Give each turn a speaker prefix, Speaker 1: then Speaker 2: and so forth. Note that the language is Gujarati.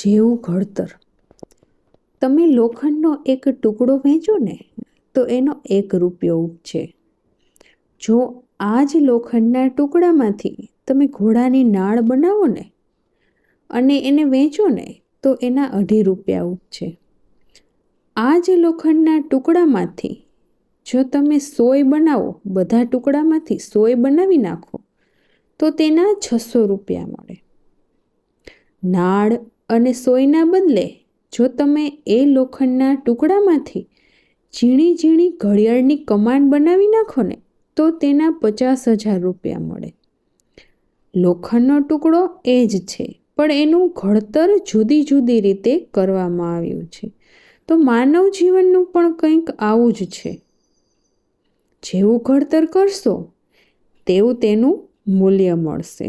Speaker 1: જેવું ઘડતર. તમે લોખંડનો એક ટુકડો વેચો ને તો એનો 1 રૂપિયો ઉપજે. જો આ જ લોખંડના ટુકડામાંથી તમે ઘોડાની નાળ બનાવો ને અને એને વેચો ને તો એના 2.5 રૂપિયા ઉપજે. આ જ લોખંડના ટુકડામાંથી જો તમે સોય બનાવો, બધા ટુકડામાંથી સોય બનાવી નાખો તો તેના 600 રૂપિયા મળે. નાળ અને સોયના બદલે જો તમે એ લોખંડના ટુકડામાંથી ઝીણી ઝીણી ઘડિયાળની કમાન બનાવી નાખો ને તો તેના 50,000 રૂપિયા મળે. લોખંડનો ટુકડો એ જ છે, પણ એનું ઘડતર જુદી જુદી રીતે કરવામાં આવ્યું છે. તો માનવ જીવનનું પણ કંઈક આવું જ છે. જેવું ઘડતર કરશો તેવું તેનું મૂલ્ય મળશે.